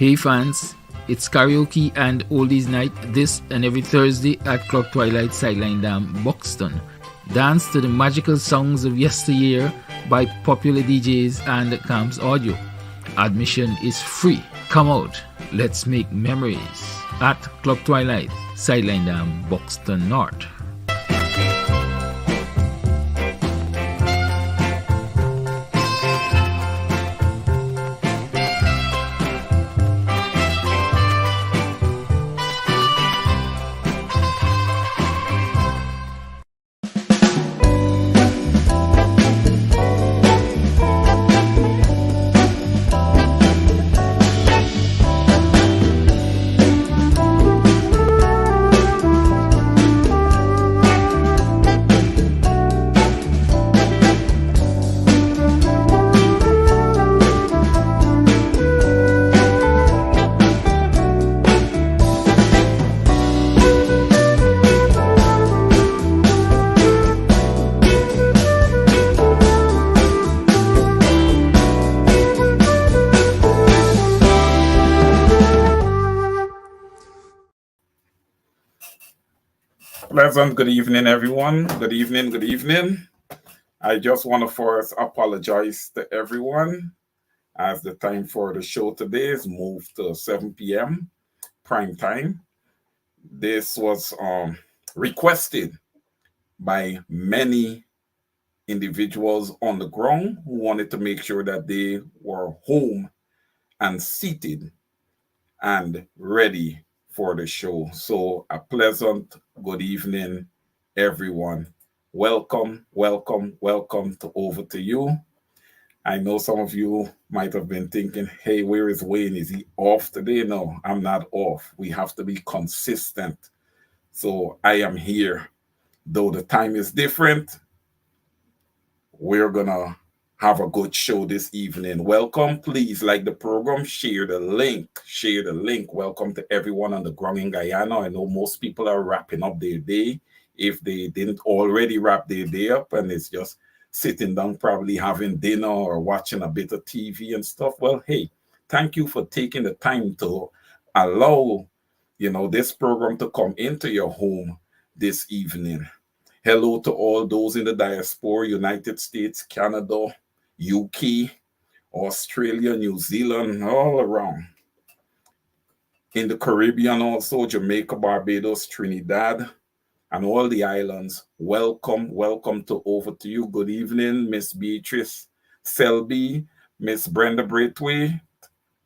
Hey fans, it's karaoke and oldies night this and every Thursday at Club Twilight Sideline Dam, Buxton. Dance to the magical songs of yesteryear by popular DJs and Camps Audio. Admission is free. Come out, let's make memories at Club Twilight Sideline Dam, Buxton North. Pleasant good evening, everyone. Good evening, good evening. I just want to first apologize to everyone as the time for the show today is moved to 7 p.m. prime time. This was requested by many individuals on the ground who wanted to make sure that they were home and seated and ready for the show. So a pleasant good evening, everyone. Welcome, welcome, welcome to Over to You. I know some of you might have been thinking, hey, where is Wayne? Is he off today? No, I'm not off. We have to be consistent. So I am here. Though the time is different, we're going to have a good show this evening. Welcome. Please like the program. Share the link. Share the link. Welcome to everyone on the ground in Guyana. I know most people are wrapping up their day. If they didn't already wrap their day up and it's just sitting down, probably having dinner or watching a bit of TV and stuff. Well, hey, thank you for taking the time to allow, this program to come into your home this evening. Hello to all those in the diaspora, United States, Canada, UK, Australia, New Zealand, all around. In the Caribbean also, Jamaica, Barbados, Trinidad, and all the islands. Welcome, welcome to Over to You. Good evening, Miss Beatrice Selby, Miss Brenda Braithwaite.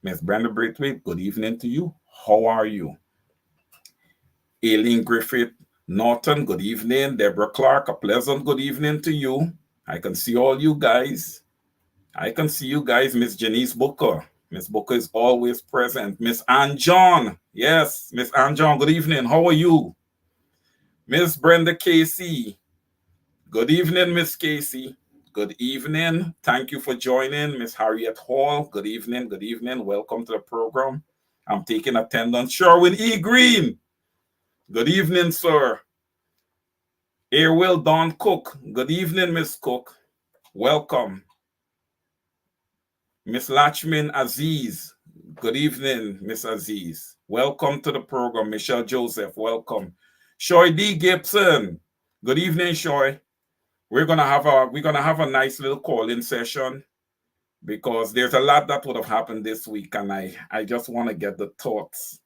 Miss Brenda Braithwaite, good evening to you. How are you? Aileen Griffith Norton, good evening. Deborah Clark, a pleasant good evening to you. I can see all you guys. I can see you guys. Miss Janice Booker. Miss Booker is always present. Miss Ann John. Yes, Miss Ann John, good evening. How are you? Miss Brenda Casey. Good evening, Miss Casey. Good evening. Thank you for joining. Miss Harriet Hall. Good evening. Good evening. Welcome to the program. I'm taking attendance. Sherwin E. Green. Good evening, sir. Airwill Don Cook. Good evening, Miss Cook. Welcome. Miss Lachman Aziz. Good evening, Miss Aziz. Welcome to the program. Michelle Joseph, welcome. Shoy D. Gibson. Good evening, Shoy. We're gonna have a nice little call-in session because there's a lot that would have happened this week, and I just want to get the thoughts.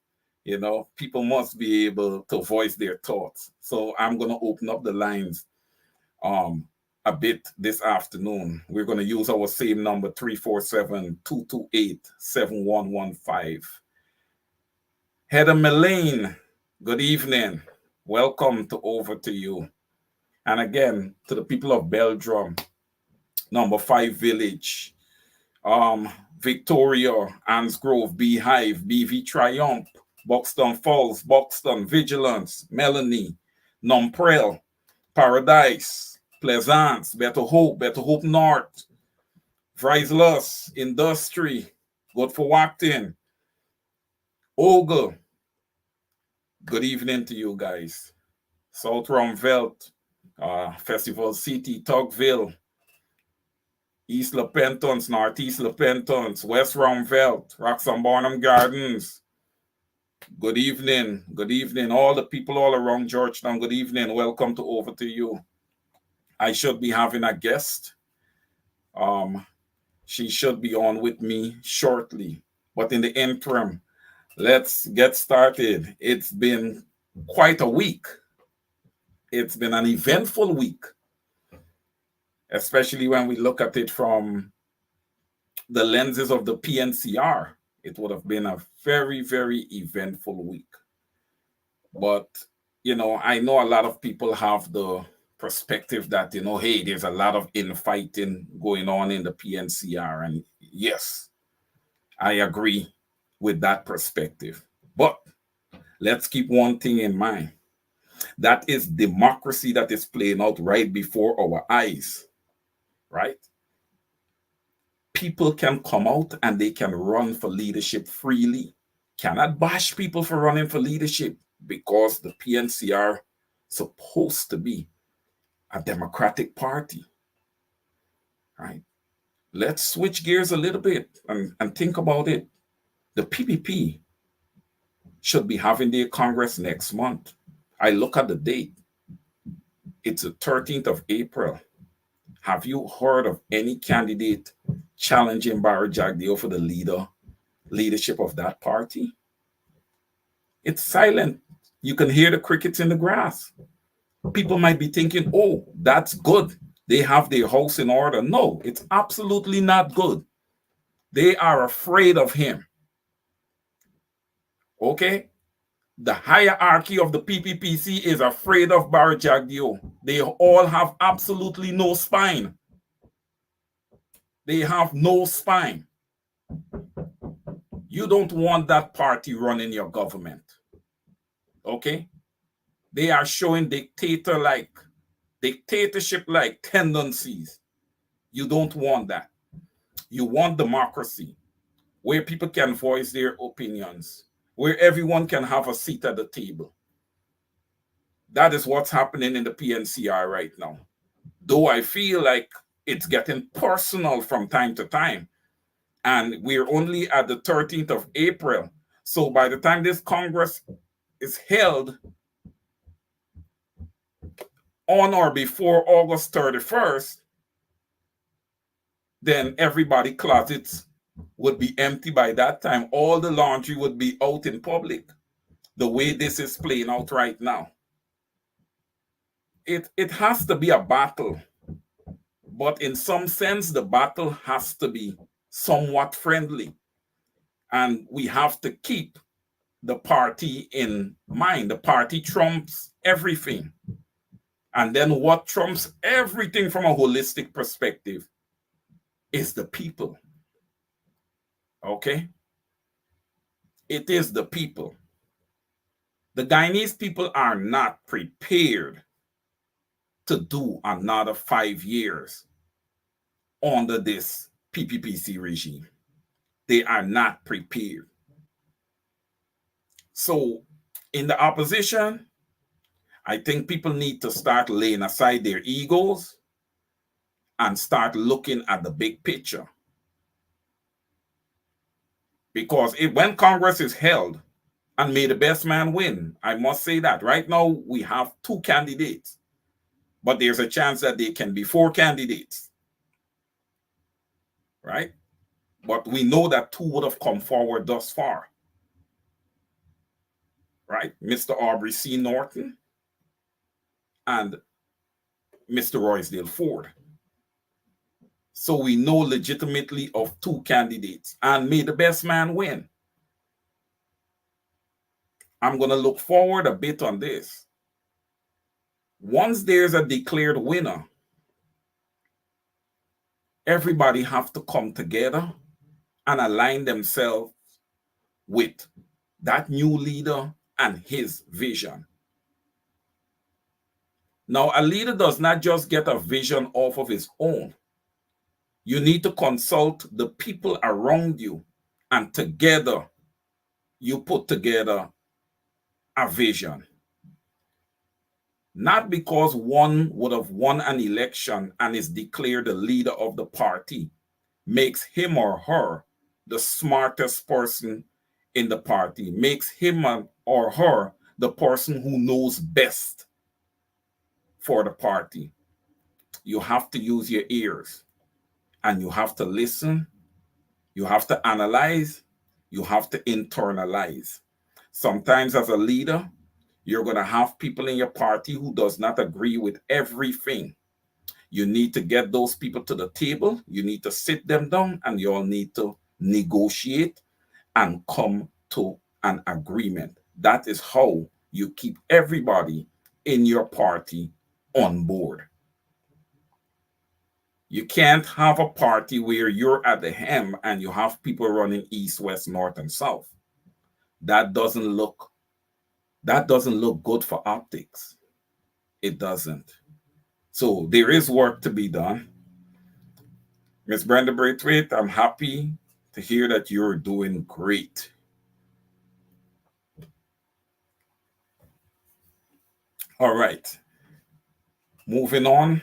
People must be able to voice their thoughts. So I'm going to open up the lines a bit this afternoon. We're going to use our same number, 347-228-7115. Heather Mullane, good evening. Welcome to Over to You. And again, to the people of Belgium, number 5 Village, Victoria, Ansgrove, Beehive, BV Triumph, Buxton Falls, Buxton, Vigilance, Melanie, Nomprel, Paradise, Pleasance, Better Hope North, Vryslus, Industry, Good for Wacton, Ogle. Good evening to you guys. South Rumvelt, Festival City, Tugville, East Lepentance, Northeast Lepentance, West Romveld, Roxham Barnum Gardens. Good evening. Good evening. All the people all around Georgetown, good evening. Welcome to Over to You. I should be having a guest. She should be on with me shortly. But in the interim, let's get started. It's been quite a week. It's been an eventful week, especially when we look at it from the lenses of the PNCR. It would have been a very, very eventful week. But, I know a lot of people have the perspective that, hey, there's a lot of infighting going on in the PNCR. And yes, I agree with that perspective. But let's keep one thing in mind. That is democracy that is playing out right before our eyes, right? People can come out and they can run for leadership freely. Cannot bash people for running for leadership because the PNCR supposed to be a democratic party, right? Let's switch gears a little bit and think about it. The PPP should be having their Congress next month. I look at the date. It's the 13th of April. Have you heard of any candidate challenging Barry Jagdeo for the leadership of that party? It's silent. You can hear the crickets in the grass. People might be thinking, oh, that's good. They have their house in order. No, it's absolutely not good. They are afraid of him. Okay? The hierarchy of the PPPC is afraid of Barry Jagdeo. They all have absolutely no spine. They have no spine. You don't want that party running your government. Okay? They are showing dictatorship-like tendencies. You don't want that. You want democracy, where people can voice their opinions, where everyone can have a seat at the table. That is what's happening in the PNCR right now. Though I feel like it's getting personal from time to time, and we're only at the 13th of April. So by the time this Congress is held on or before August 31st, then everybody's closets would be empty by that time. All the laundry would be out in public, the way this is playing out right now. It has to be a battle, but in some sense, the battle has to be somewhat friendly. And we have to keep the party in mind. The party trumps everything. And then what trumps everything from a holistic perspective is the people. Okay? It is the people. The Guyanese people are not prepared to do another 5 years under this PPPC regime. They are not prepared. So in the opposition, I think people need to start laying aside their egos and start looking at the big picture. Because when Congress is held, and may the best man win, I must say that. Right now, we have 2 candidates, but there's a chance that there can be 4 candidates, right? But we know that 2 would have come forward thus far, right? Mr. Aubrey C. Norton and Mr. Roysdale Ford. So we know legitimately of 2 candidates, and may the best man win. I'm going to look forward a bit on this. Once there's a declared winner, everybody have to come together and align themselves with that new leader and his vision. Now, a leader does not just get a vision off of his own. You need to consult the people around you, and together you put together a vision. not because one would have won an election and is declared the leader of the party, makes him or her the smartest person in the party, makes him or her the person who knows best for the party. You have to use your ears and you have to listen, you have to analyze, you have to internalize. Sometimes as a leader, you're going to have people in your party who does not agree with everything. You need to get those people to the table. You need to sit them down and you all need to negotiate and come to an agreement. That is how you keep everybody in your party on board. You can't have a party where you're at the hem and you have people running east, west, north, and south. That doesn't look good for optics. It doesn't. So there is work to be done. Miss Brenda Braithwaite, I'm happy to hear that you're doing great. All right. Moving on,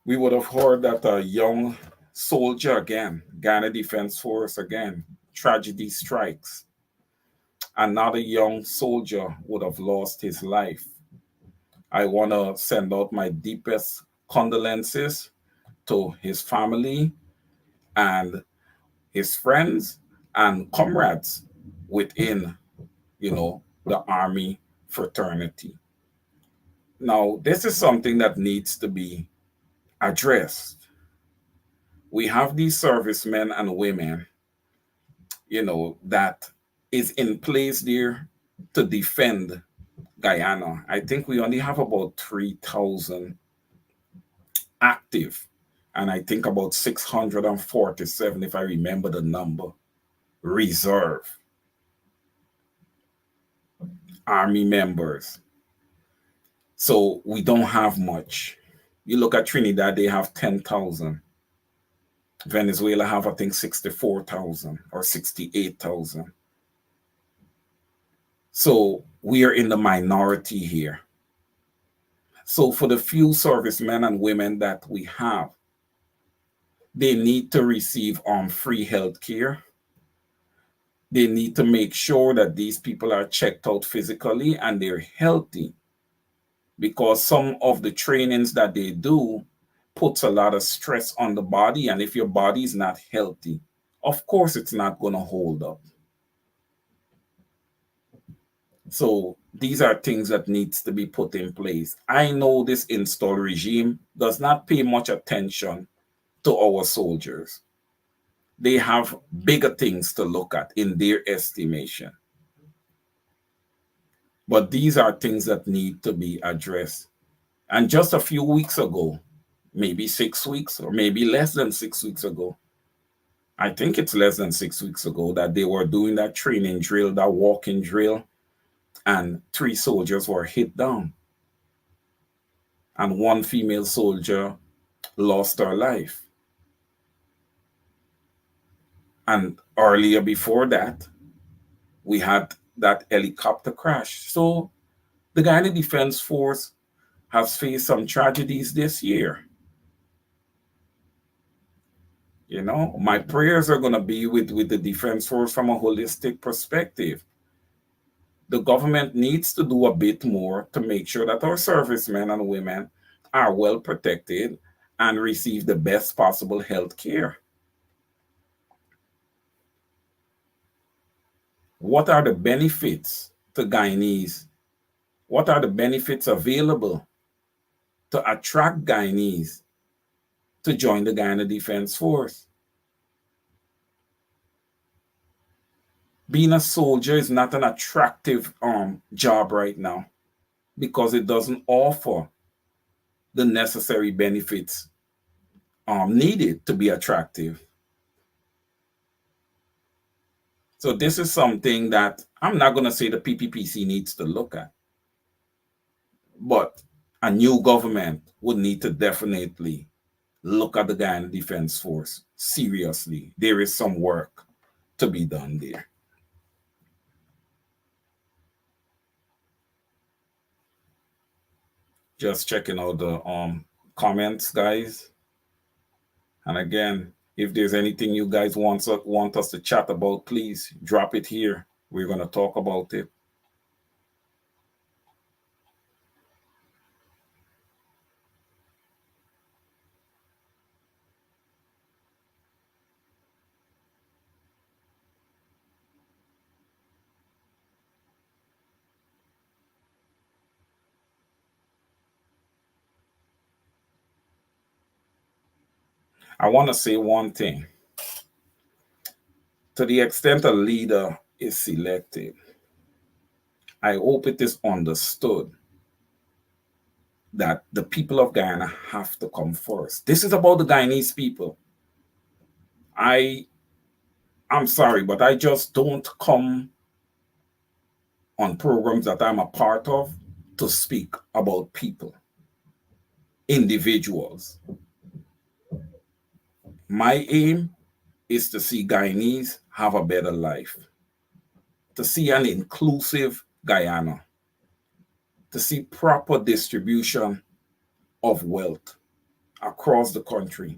we would have heard that a young soldier again, Ghana Defense Force again, tragedy strikes. Another young soldier would have lost his life. I want to send out my deepest condolences to his family and his friends and comrades within, the Army fraternity. Now, this is something that needs to be addressed. We have these servicemen and women, that is in place there to defend Guyana. I think we only have about 3,000 active, and I think about 647, if I remember the number, reserve Army members. So we don't have much. You look at Trinidad, they have 10,000. Venezuela have, I think, 64,000 or 68,000. So we are in the minority here. So for the few servicemen and women that we have, they need to receive free health care. They need to make sure that these people are checked out physically and they're healthy, because some of the trainings that they do puts a lot of stress on the body. And if your body is not healthy, of course, it's not going to hold up. So these are things that needs to be put in place. I know this install regime does not pay much attention to our soldiers. They have bigger things to look at in their estimation. But these are things that need to be addressed. And just a few weeks ago, maybe 6 weeks or maybe less than 6 weeks ago, I think it's less than 6 weeks ago, that they were doing that training drill, that walking drill, and 3 soldiers were hit down. And 1 female soldier lost her life. And earlier before that, we had that helicopter crash. So the Guyana Defense Force has faced some tragedies this year. My prayers are going to be with the Defense Force from a holistic perspective. The government needs to do a bit more to make sure that our servicemen and women are well protected and receive the best possible health care. What are the benefits to Guyanese? What are the benefits available to attract Guyanese to join the Guyana Defense Force? Being a soldier is not an attractive job right now because it doesn't offer the necessary benefits needed to be attractive. So this is something that I'm not going to say the PPPC needs to look at, but a new government would need to definitely look at the Guyana Defense Force seriously. There is some work to be done there. Just checking out the comments, guys. And again, if there's anything you guys want us to chat about, please drop it here. We're going to talk about it. I want to say one thing. To the extent a leader is selected, I hope it is understood that the people of Guyana have to come first. This is about the Guyanese people. I'm sorry, but I just don't come on programs that I'm a part of to speak about people, individuals. My aim is to see Guyanese have a better life, to see an inclusive Guyana, to see proper distribution of wealth across the country,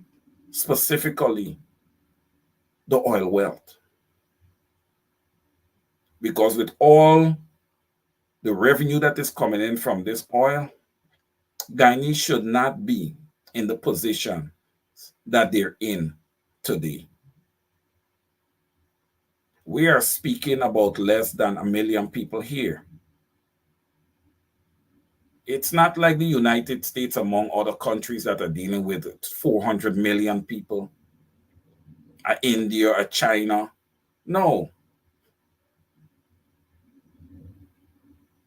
specifically the oil wealth. Because with all the revenue that is coming in from this oil, Guyanese should not be in the position that they're in today. We are speaking about less than 1 million people here. It's not like the United States among other countries that are dealing with 400 million people, India, China. No.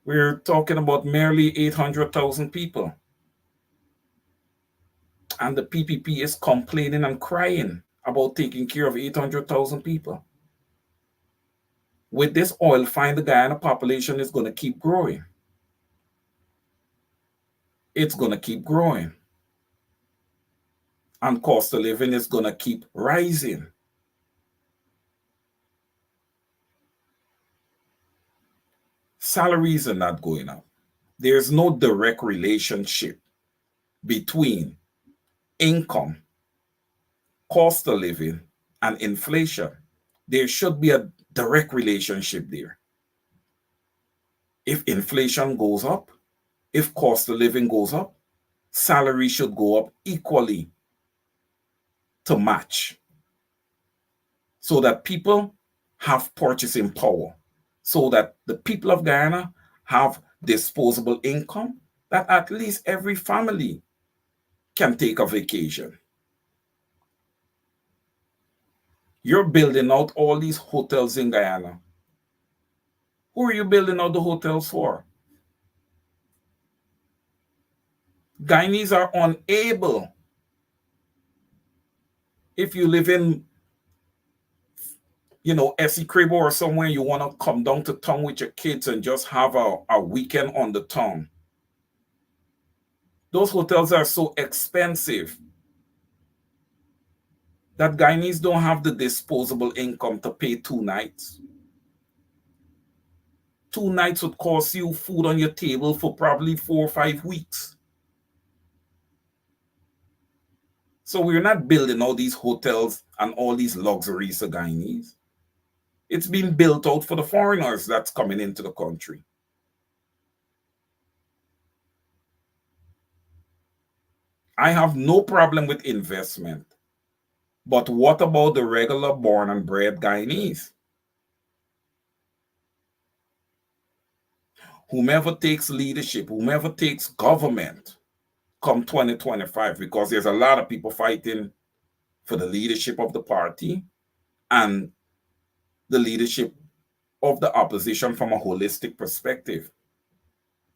We're talking about merely 800,000 people. And the PPP is complaining and crying about taking care of 800,000 people. With this oil find, the Guyana population is going to keep growing. It's going to keep growing. And cost of living is going to keep rising. Salaries are not going up. There's no direct relationship between income, cost of living, and inflation. There should be a direct relationship there. If inflation goes up, if cost of living goes up, salary should go up equally to match, so that people have purchasing power, so that the people of Guyana have disposable income, that at least every family can take a vacation. You're building out all these hotels in Guyana. Who are you building out the hotels for? Guyanese are unable. If you live in, Essie Crib or somewhere, you want to come down to town with your kids and just have a weekend on the town. Those hotels are so expensive that Guyanese don't have the disposable income to pay 2 nights. 2 nights would cost you food on your table for probably 4 or 5 weeks. So we're not building all these hotels and all these luxuries for Guyanese. It's being built out for the foreigners that's coming into the country. I have no problem with investment. But what about the regular born and bred Guyanese? Whomever takes leadership, whomever takes government come 2025, because there's a lot of people fighting for the leadership of the party and the leadership of the opposition from a holistic perspective.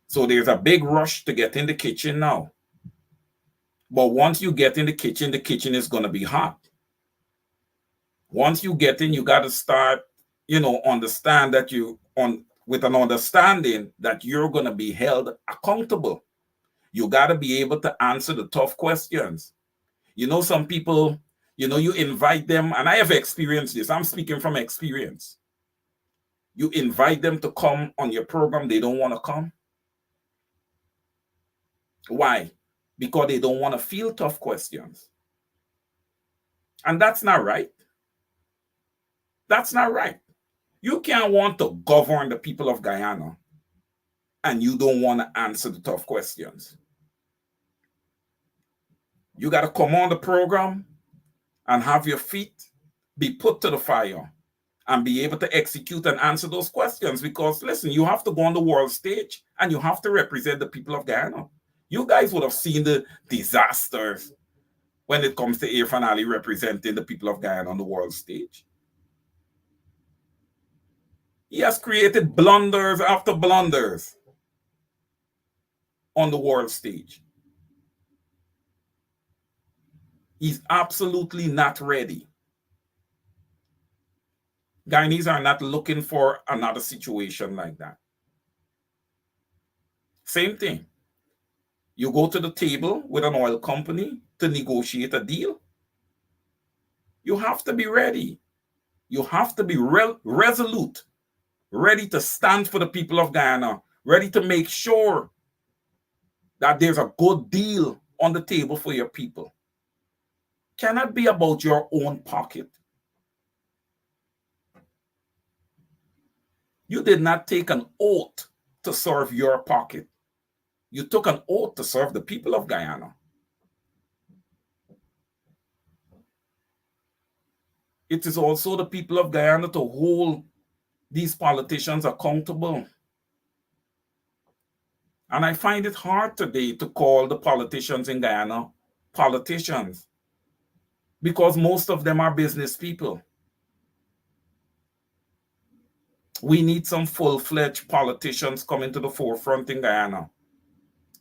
So there's a big rush to get in the kitchen now. But once you get in the kitchen is going to be hot. Once you get in, you got to start, understand that with an understanding that you're going to be held accountable. You got to be able to answer the tough questions. Some people, you invite them, and I have experienced this. I'm speaking from experience. You invite them to come on your program, they don't want to come. Why? Because they don't want to feel tough questions. And that's not right. That's not right. You can't want to govern the people of Guyana and you don't want to answer the tough questions. You got to come on the program and have your feet be put to the fire and be able to execute and answer those questions. Because, listen, you have to go on the world stage and you have to represent the people of Guyana. You guys would have seen the disasters when it comes to Irfan Ali representing the people of Guyana on the world stage. He has created blunders after blunders on the world stage. He's absolutely not ready. Guyanese are not looking for another situation like that. Same thing. You go to the table with an oil company to negotiate a deal. You have to be ready. You have to be resolute, ready to stand for the people of Guyana, ready to make sure that there's a good deal on the table for your people. Cannot be about your own pocket. You did not take an oath to serve your pocket. You took an oath to serve the people of Guyana. It is also the people of Guyana to hold these politicians accountable. And I find it hard today to call the politicians in Guyana politicians because most of them are business people. We need some full-fledged politicians coming to the forefront in Guyana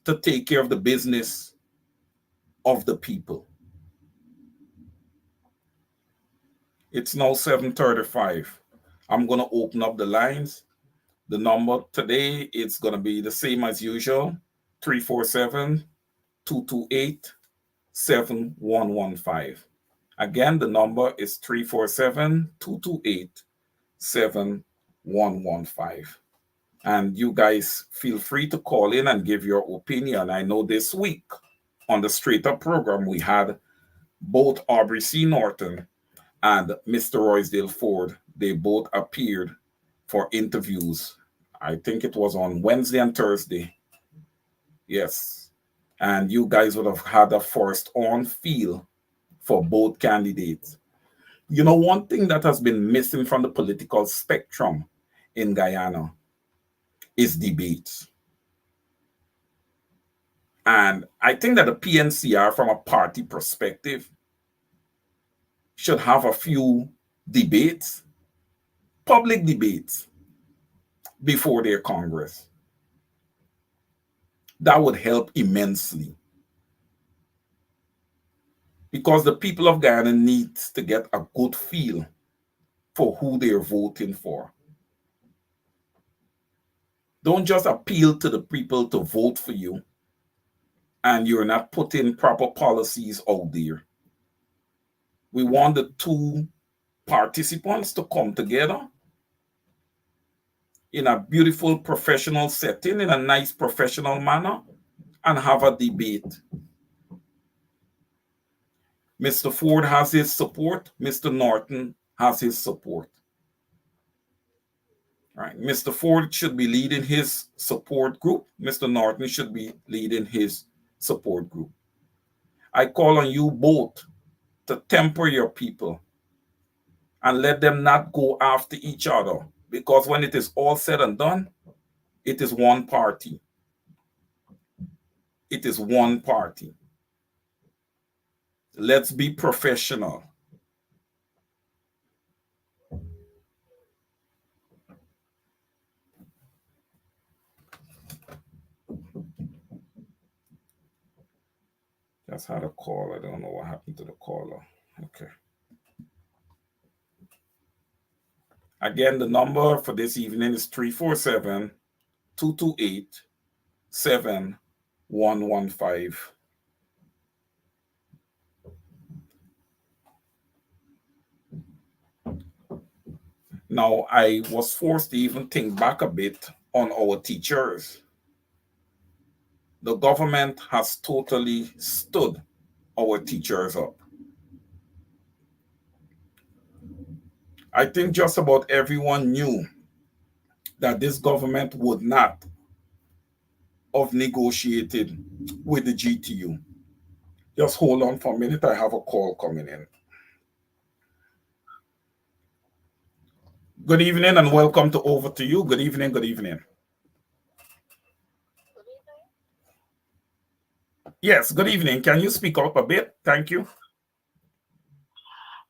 to take care of the business of the people. It's now 7:35. I'm going to open up the lines. The number today, it's going to be the same as usual, 347-228-7115. Again, the number is 347-228-7115. And you guys feel free to call in and give your opinion. I know this week on the Straight Up program, we had both Aubrey C. Norton and Mr. Roysdale Ford. They both appeared for interviews. I think it was on Wednesday and Thursday. Yes. And you guys would have had a first-on feel for both candidates. You know, one thing that has been missing from the political spectrum in Guyana is debates. And I think that the PNCR, from a party perspective, should have a few debates, public debates, before their Congress. That would help immensely. Because the people of Guyana needs to get a good feel for who they're voting for. Don't just appeal to the people to vote for you and you're not putting proper policies out there. We want the two participants to come together in a beautiful professional setting, in a nice professional manner, and have a debate. Mr. Ford has his support. Mr. Norton has his support. All right. Mr. Ford should be leading his support group. Mr. Norton should be leading his support group. I call on you both to temper your people and let them not go after each other, because when it is all said and done, it is one party. It is one party. Let's be professional. Just had a call. I don't know what happened to the caller. Okay. Again, the number for this evening is 347-228-7115. Now, I was forced to even think back a bit on our teachers. The government has totally stood our teachers up. I think just about everyone knew that this government would not have negotiated with the GTU. Just hold on for a minute. I have a call coming in. Good evening and welcome to Over to You. Good evening. Good evening. Good evening. Yes, good evening. Can you speak up a bit? Thank you.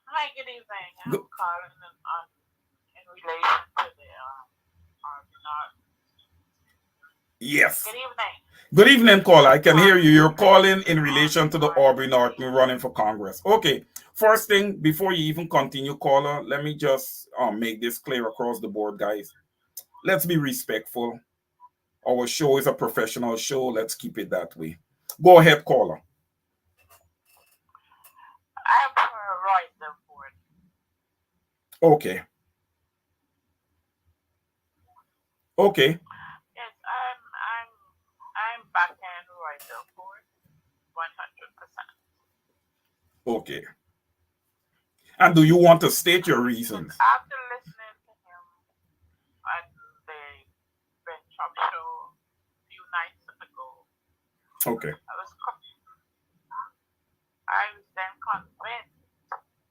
Hi, good evening. Good. I'm calling in relation to the not. Yes. Good evening. Good evening, caller. I I'm can hear calling you. in You're calling relation in relation to the Aubrey Norton running for Congress. Okay. First thing, before you even continue, caller, let me just make this clear across the board, guys. Let's be respectful. Our show is a professional show. Let's keep it that way. Go ahead, caller. I'm for Royce Ford. Okay. Okay. Yes, I'm backing Royce Ford 100%. Okay. And do you want to state your Because reasons? after listening to him at the Ben Trump show a few nights ago, Okay. I was then convinced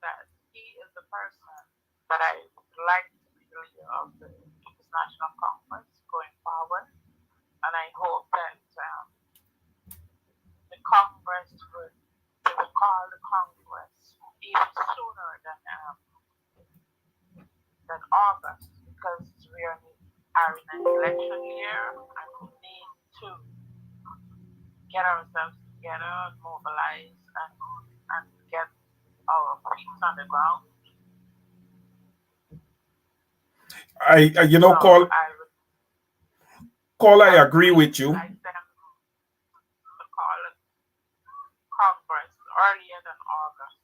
that he is the person that I would like to be the leader of the People's National Conference going forward. And I hope that the Congress they would call the Congress even sooner than August, because are in an election year and we need to get ourselves together and mobilize and get our feet on the ground. You know, So I would call. I agree with you. I sent to call it Congress earlier than August.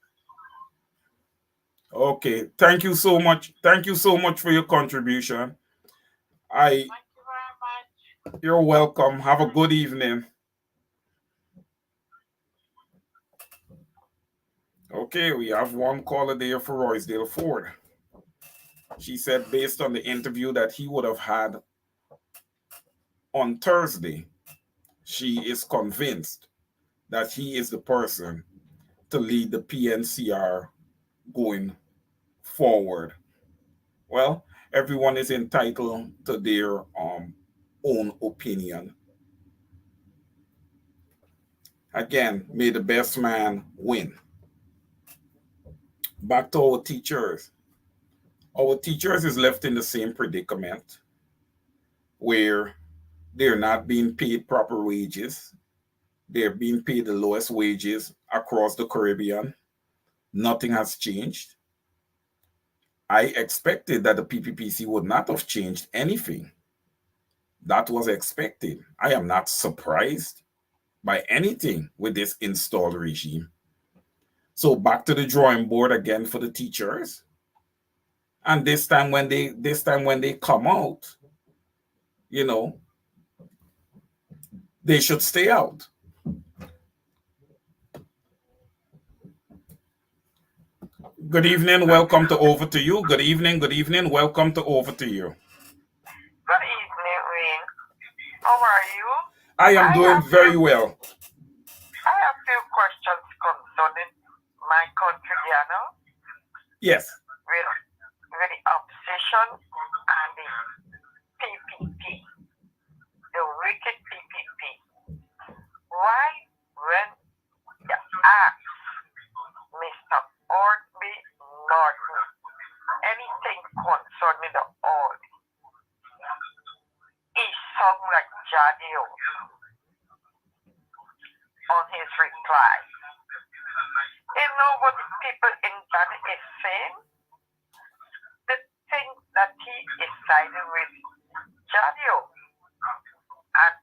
Okay. Thank you so much. Thank you so much for your contribution. Thank you very much. You're welcome. Have a good evening. Okay, we have one caller there for Roysdale Ford. She said, based on the interview that he would have had on Thursday, she is convinced that he is the person to lead the PNCR going forward. Well, everyone is entitled to their own opinion. Again, may the best man win. Back to our teachers. Our teachers is left in the same predicament where they're not being paid proper wages. They're being paid the lowest wages across the Caribbean. Nothing has changed. I expected that the PPPC would not have changed anything. That was expected. I am not surprised by anything with this installed regime. So back to the drawing board again for the teachers. And this time when they come out, you know, they should stay out. Good evening, welcome to Over to You. Good evening, welcome to Over to You. Good evening, Wayne. How are you? I am doing very well. I have few questions concerning my country, Ghana. Yes. With the opposition and the PPP, the wicked PPP. Why, when you ask Mr. Orby Norton anything concerning the oil, he sung like Jadio on his reply. You know what the people in Ghana is saying? The thing that he is siding with Jadio, and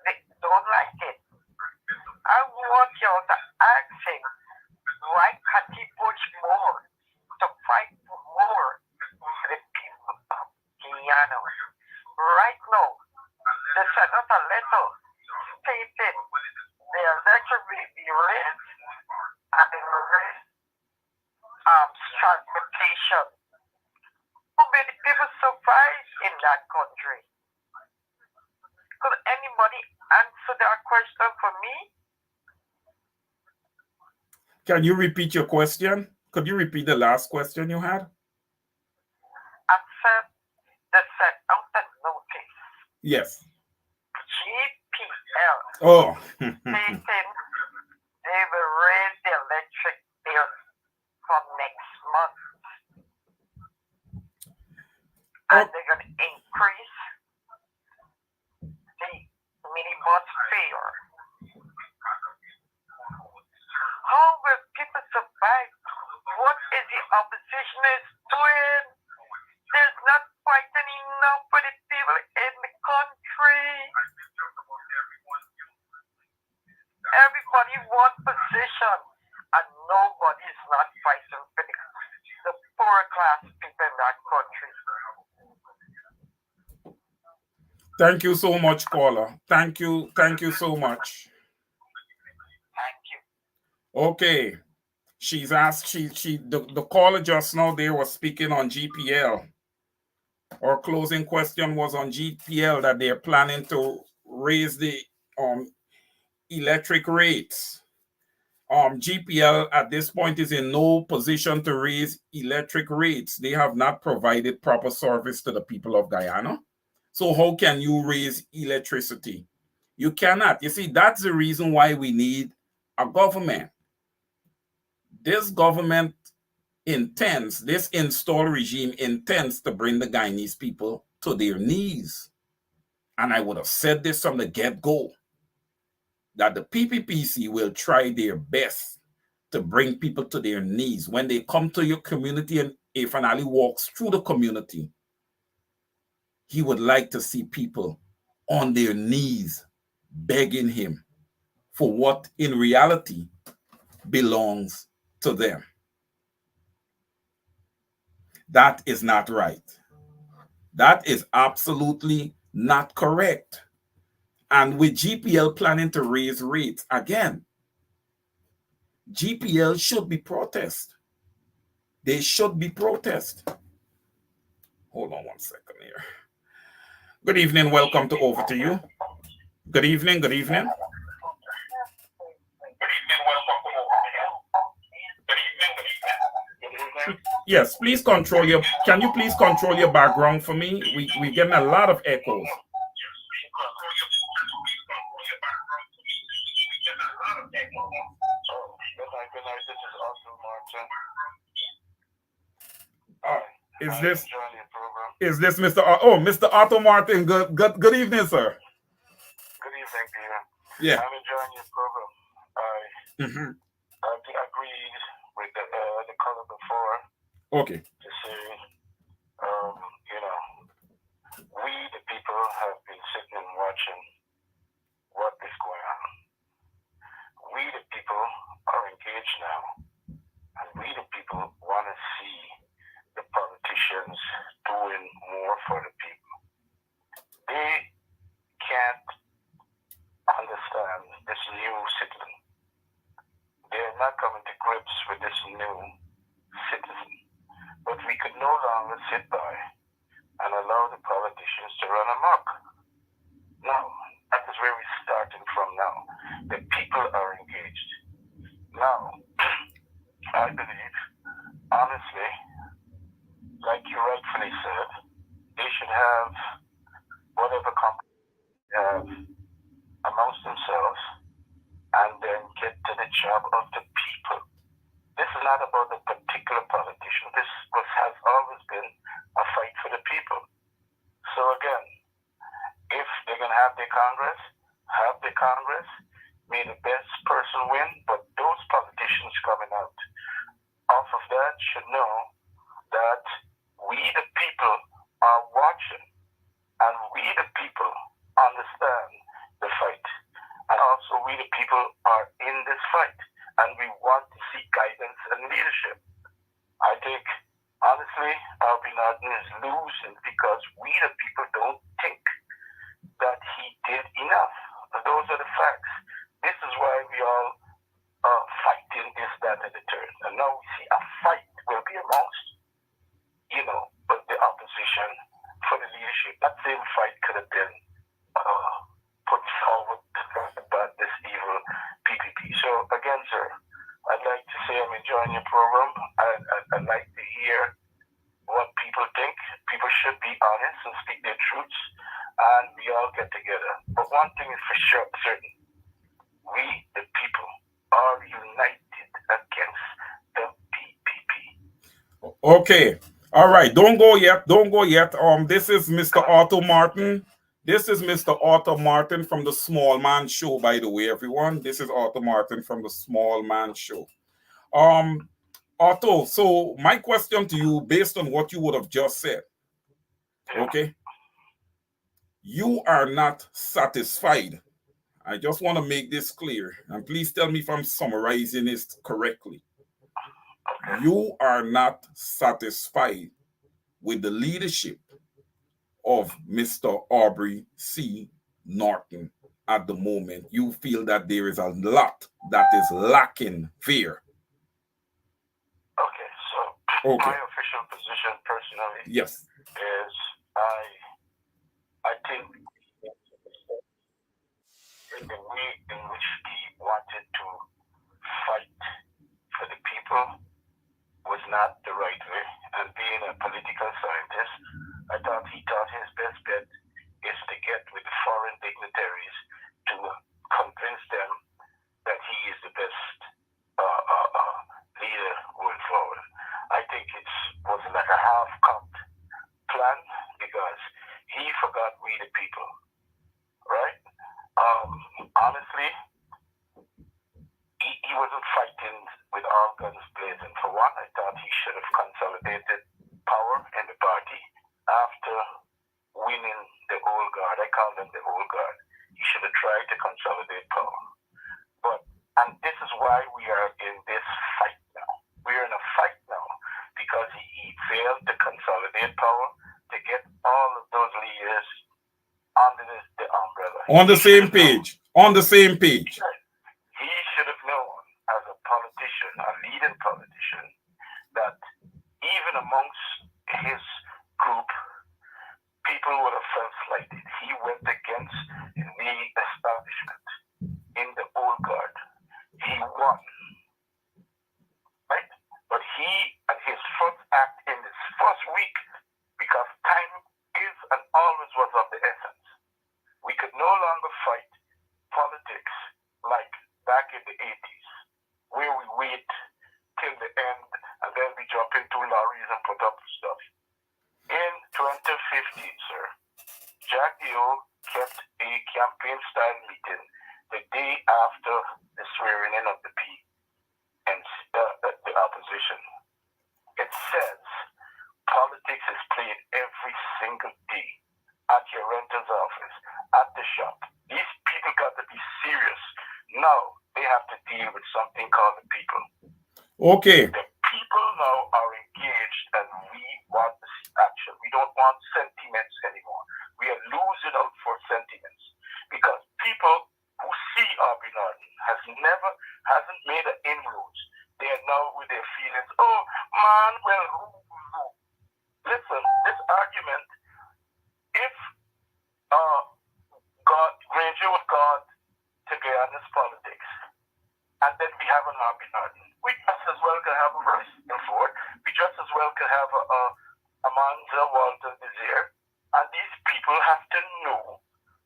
they don't like it. I want you to ask him, why can't he push more to fight for more for the people of Guyana? Right now, the Senator letter stated that country? Could anybody answer that question for me? Can you repeat your question? Could you repeat the last question you had? I said they sent out a notice. Yes. GPL Oh. stating they will raise the electric bill from next month. And they're going to increase the minibus fare. How will people survive? What is the opposition is doing? There's not fighting enough for the people in the country. Everybody wants position, and nobody is not fighting for the poor class people in that country. Thank you so much, caller. Thank you so much. Thank you. Okay. She's asked, the caller just now there was speaking on GPL. Our closing question was on GPL, that they're planning to raise the electric rates. GPL at this point is in no position to raise electric rates. They have not provided proper service to the people of Guyana. So how can you raise electricity? You cannot. You see, that's the reason why we need a government. This government this install regime intends to bring the Guyanese people to their knees. And I would have said this from the get-go, that the PPPC will try their best to bring people to their knees. When they come to your community and if an Ali walks through the community, he would like to see people on their knees begging him for what in reality belongs to them. That is not right. That is absolutely not correct. And with GPL planning to raise rates again, GPL should be protest. They should be protest. Hold on one second here. Good evening. Welcome to Over to You. Good evening. Good evening. Yes, please control your. Can you please control your background for me? We're getting a lot of echoes. Is this Mr. Mr. Otto Martin? Good evening, sir. Good evening, Peter. Yeah. I'm enjoying your program. I agreed with the caller before. Okay. To say, we the people have been sitting and watching what is going on. We the people are engaged now, and we the people want to see the politicians doing more for the people. They can't understand this new citizen. They're not coming to grips with this new citizen. But we could no longer sit by and allow the politicians to run amok. No, that is where we're starting from now. The people are engaged. Now, I believe, honestly, like you rightfully said, they should have whatever company they have amongst themselves and then get to the job of the people. This is not about a particular politician. This has always been a fight for the people. So again, if they're going to have their Congress, may the best person win, but those politicians coming out off of that should know that we the people are watching and we the people understand the fight. And also we the people are in this fight and we want to see guidance and leadership. I think, honestly, Bin Laden is losing because we the people don't think that he did enough. Those are the facts. This is why we all are fighting this, that, and the third. And now we see a fight will be amongst, but the opposition for the leadership. That same fight could have been put forward about this evil PPP. So again, sir, I'd like to say I'm enjoying your program. I'd like to hear what people think. People should be honest and speak their truths, and we all get together. But one thing is for sure, certain: we, the people, are united against the PPP. Okay. All right. Don't go yet. Don't go yet. This is Mr. Otto Martin. This is Mr. Otto Martin from the Small Man Show, by the way, everyone. This is Otto Martin from the Small Man Show. Otto, so my question to you, based on what you would have just said, okay, you are not satisfied. I just want to make this clear, and please tell me if I'm summarizing this correctly. You are not satisfied with the leadership of Mr. Aubrey C. Norton at the moment. You feel that there is a lot that is lacking there. Okay, so my official position personally is I think the way in which he wanted to fight for the people was not the right way. And being a political scientist, I thought he thought his best bet is to get with the foreign dignitaries to convince them that he is the best leader going forward. I think it was like a half-cocked plan because he forgot we the people, right? Honestly, he wasn't fighting with all guns blazing. For one, I thought he should have consolidated power in the party after winning the old guard. I call them the old guard. He should have tried to consolidate power. And this is why we are in this fight now. We're in a fight now because he failed to consolidate power to get all of those leaders under the umbrella. On the same page. On the same page. He should have known as a politician, a leading politician, that even amongst his group, people would have felt slighted. He went against the establishment in the old guard. He won. Right? But he, and his first act in his first week, because time is and always was of the essence, we could no longer fight politics like back in the 80s, where we wait till the end and then we jump into lorries and put up stuff. In 2015, sir, Jack Dio kept a campaign-style meeting the day after the swearing in of the the opposition. It says politics is played every single day at your renter's office, at the shop. These people got to be serious. Now they have to deal with something called the people. Okay. The people now are engaged and we want to see action. We don't want sentiments anymore. We are losing out for sentiments because people who see Aubrey Norton hasn't made an inroads. They are now with their feelings, oh man, well, listen, this argument, if Granger was God to Guyana's politics, and then we have an Aubrey Norton, we just as well could have a Royce Ford, we just as well could have a Manza Walter Desir, and these people have to know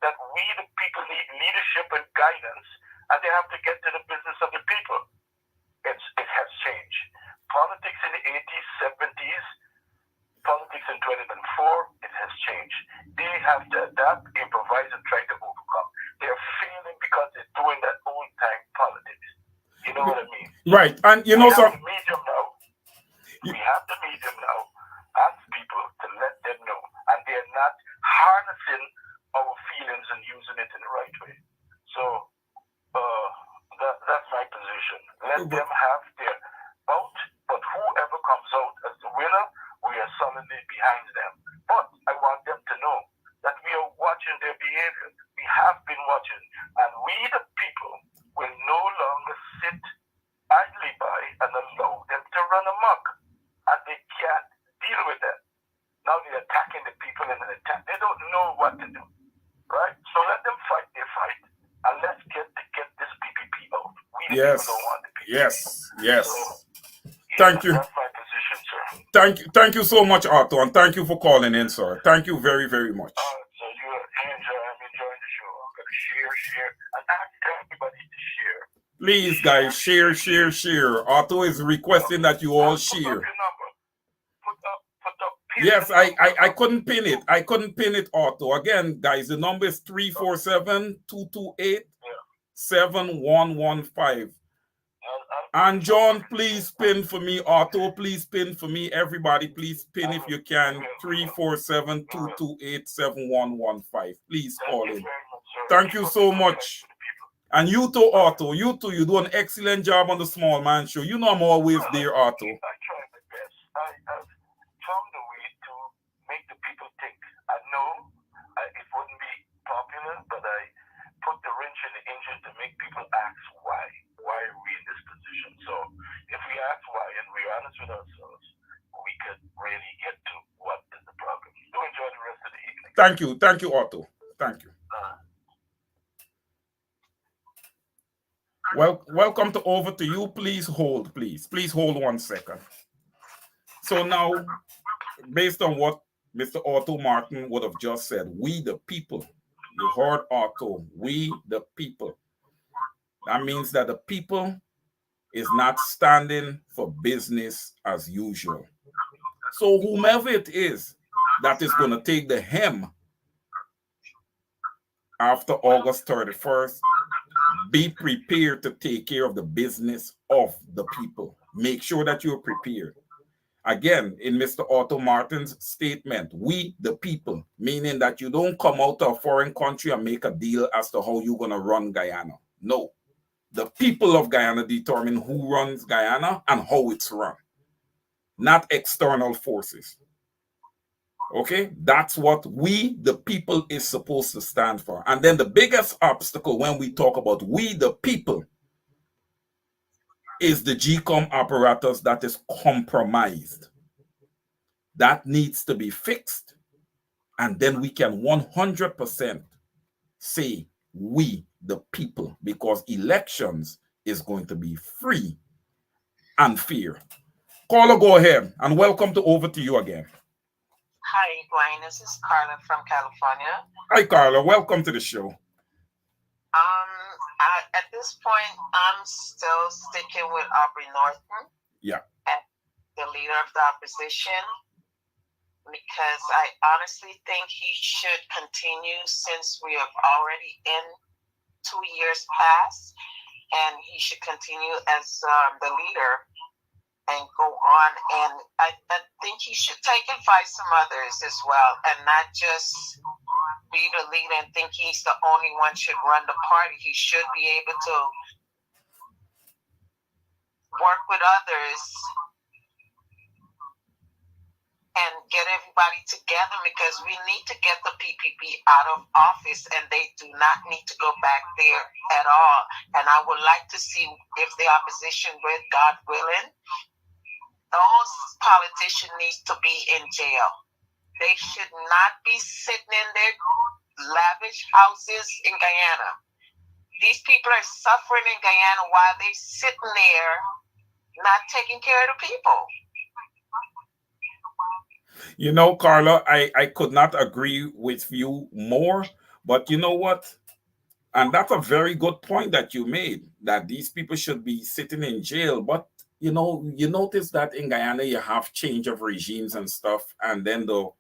that we the people need leadership and guidance, and they have to get to the business of the people. It has changed. Politics in the 80s, 70s, politics in 2004, it has changed. They have to adapt, improvise, and try to overcome. They're failing because they're doing that old-time politics. You know what I mean? Right. And you know, we have the medium now. We have the medium now as people to let them know. And they're not harnessing our feelings and using it in the right way. So that's my position. Let them have their vote, but whoever comes out as the winner, we are solidly behind them. But I want them to know that we are watching their behavior. We have been watching. And we, the people, will no longer sit idly by and allow They don't know what to do, right? So let them fight their fight, and let's get this PPP out. We the Yes. people don't want the PPP. Yes. So, Thank you. That's my position, sir. Thank you so much, Otto, and thank you for calling in, sir. Thank you very, very much. So I'm enjoying the show. I'm gonna share, and ask everybody to share. Please, guys, share. Otto is requesting that you all share. Put up your number. Put up. Yes, I couldn't pin it. I couldn't pin it, Otto. Again, guys, the number is 347-228-7115. And John, please pin for me. Otto, please pin for me. Everybody, please pin if you can. 347-228-7115. Please call in. Thank you so much. And you too, Otto. You too. You do an excellent job on the Small Man Show. You know I'm always there, Otto. I try my best. I have found a way to make the people think. I know it wouldn't be popular, but I put the wrench in the engine to make people ask why. Why are we in this position? So if we ask why and we're honest with ourselves, we could really get to what is the problem. Do enjoy the rest of the evening. Thank you, Otto. Thank you. Well, welcome to Over to You. Please hold, please. Please hold 1 second. So now, based on what Mr. Otto Martin would have just said, we the people. You heard Otto, we the people. That means that the people is not standing for business as usual. So whomever it is that is going to take the hem after August 31st, be prepared to take care of the business of the people. Make sure that you're prepared. Again, in Mr. Otto Martin's statement, we the people, meaning that you don't come out to a foreign country and make a deal as to how you're going to run Guyana. No. The people of Guyana determine who runs Guyana and how it's run, not external forces. Okay, that's what we, the people, is supposed to stand for. And then the biggest obstacle when we talk about we, the people, is the GCOM apparatus that is compromised. That needs to be fixed. And then we can 100% say we, the people, because elections is going to be free and fair. Caller, go ahead, and welcome to Over to You again. Hi, Dwayne. This is Carla from California. Hi, Carla. Welcome to the show. At this point, I'm still sticking with Aubrey Norton. Yeah. As the leader of the opposition, because I honestly think he should continue since we have already in 2 years past, and he should continue as the leader and go on. And I think he should take advice from others as well, and not just be the leader and think he's the only one should run the party. He should be able to work with others and get everybody together, because we need to get the PPP out of office, and they do not need to go back there at all. And I would like to see if the opposition, with God willing, those politicians need to be in jail. They should not be sitting in their lavish houses in Guyana. These people are suffering in Guyana while they're sitting there not taking care of the people. You know, Carla, I could not agree with you more, but you know what? And that's a very good point that you made, that these people should be sitting in jail. But, you know, you notice that in Guyana, you have change of regimes and stuff. And then the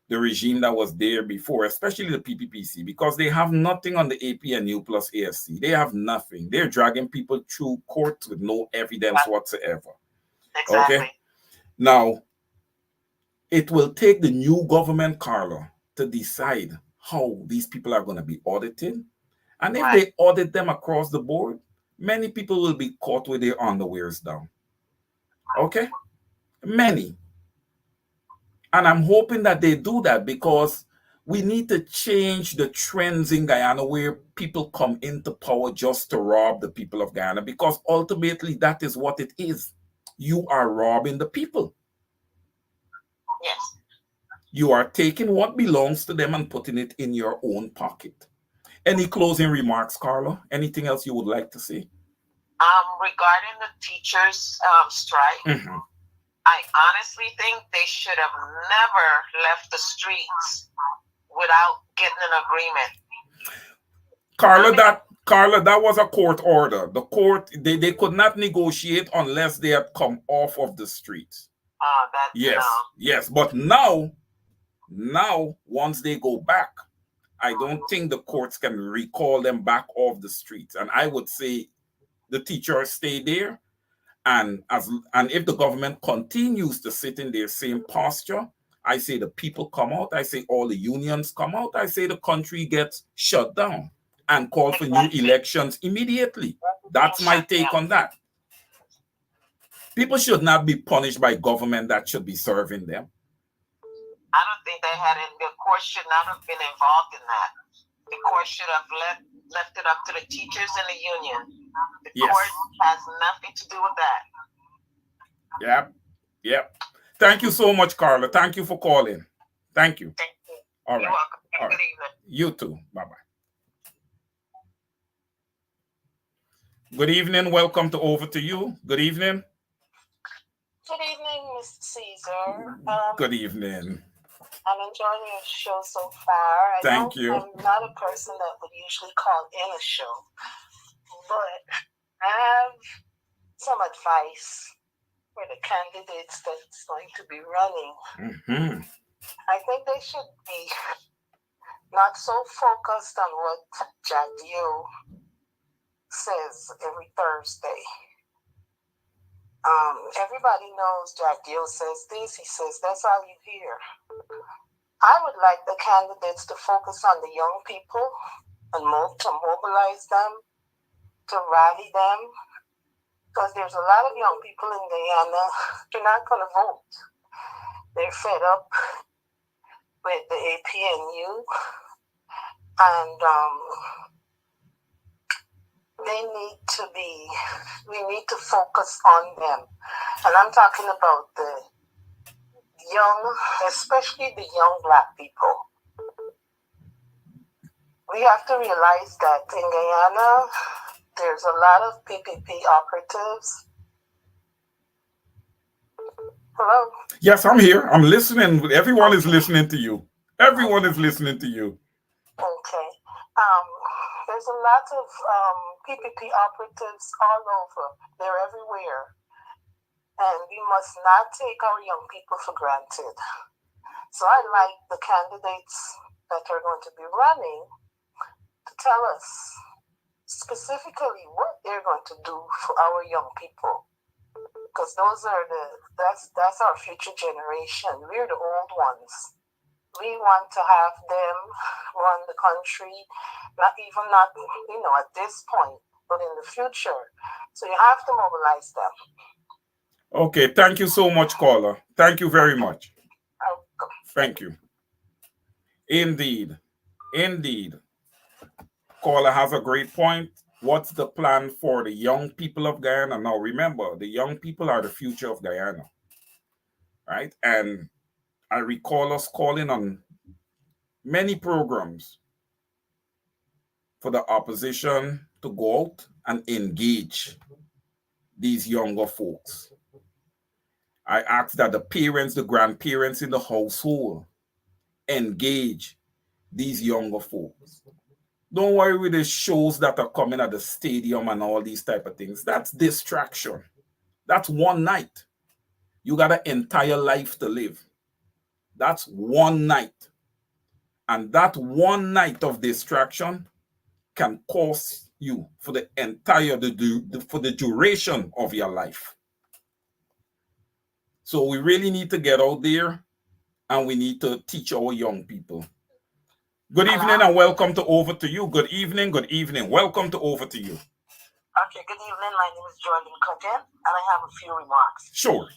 regime that was there before, especially the PPPC, because they have nothing on the APNU plus ASC. They have nothing. They're dragging people through courts with no evidence whatsoever. Exactly. Okay? Now, it will take the new government, Carla, to decide how these people are going to be audited. And if they audit them across the board, many people will be caught with their underwears down. Okay? Many. And I'm hoping that they do that, because we need to change the trends in Guyana where people come into power just to rob the people of Guyana, because ultimately that is what it is. You are robbing the people. Yes. You are taking what belongs to them and putting it in your own pocket. Any closing remarks, Carla? Anything else you would like to say? Regarding the teachers' strike, Mm-hmm. I honestly think they should have never left the streets without getting an agreement. Carla, that was a court order. The court, they could not negotiate unless they had come off of the streets. Yes. But now, once they go back, I don't think the courts can recall them back off the streets. And I would say the teachers stay there. And if the government continues to sit in their same posture, I say the people come out. I say all the unions come out. I say the country gets shut down and call for new elections immediately. That's my take on that. People should not be punished by government that should be serving them. I don't think the court should not have been involved in that. The court should have left it up to the teachers and the union. The court has nothing to do with that. Yep. Thank you so much, Carla. Thank you for calling. Thank you. Thank you. All right. You're welcome. All Good right. evening. You too. Bye-bye. Good evening. Welcome to Over to You. Good evening. Good evening, Mr. Caesar. Good evening. I'm enjoying your show so far. Thank you. I'm not a person that would usually call in a show, but I have some advice for the candidates that's going to be running. Mm-hmm. I think they should be not so focused on what Jadio says every Thursday. Everybody knows Jadio says this, he says that's all you hear. I would like the candidates to focus on the young people and to mobilize them, to rally them, because there's a lot of young people in Guyana, they're not going to vote. They're fed up with the APNU, and we need to focus on them. And I'm talking about the young, especially the young Black people. We have to realize that in Guyana, there's a lot of PPP operatives. Hello? Yes, I'm here. I'm listening. Everyone is listening to you. Everyone is listening to you. Okay. There's a lot of PPP operatives all over. They're everywhere. And we must not take our young people for granted. So I like the candidates that are going to be running to tell us specifically what they're going to do for our young people. Because that's our future generation. We're the old ones. We want to have them run the country, not at this point, but in the future. So you have to mobilize them. Okay, thank you so much, caller. Thank you very much. Thank you. Indeed. Caller has a great point. What's the plan for the young people of Guyana? Now, remember, the young people are the future of Guyana, right? And I recall us calling on many programs for the opposition to go out and engage these younger folks. I asked that the parents, the grandparents in the household engage these younger folks. Don't worry with the shows that are coming at the stadium and all these type of things. That's distraction. That's one night. You got an entire life to live. That's one night. And that one night of distraction can cost you for the for the duration of your life. So we really need to get out there and we need to teach our young people. Good evening and welcome to Over to You. Good evening. Welcome to Over to You. Okay, good evening. My name is Jordan Cookin, and I have a few remarks. Sure.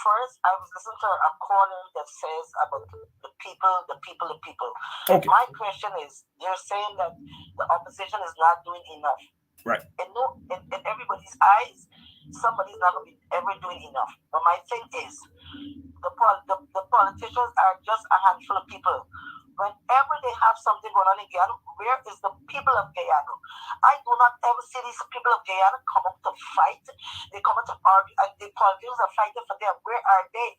First, I was listening to a caller that says about the people. Okay. My question is, they're saying that the opposition is not doing enough. Right. And in everybody's eyes, somebody's not going to be ever doing enough. But my thing is, the politicians are just a handful of people. Whenever they have something going on in Guyana, where is the people of Guyana? I do not ever see these people of Guyana come up to fight. They come up to argue, and the politicians are fighting for them. Where are they?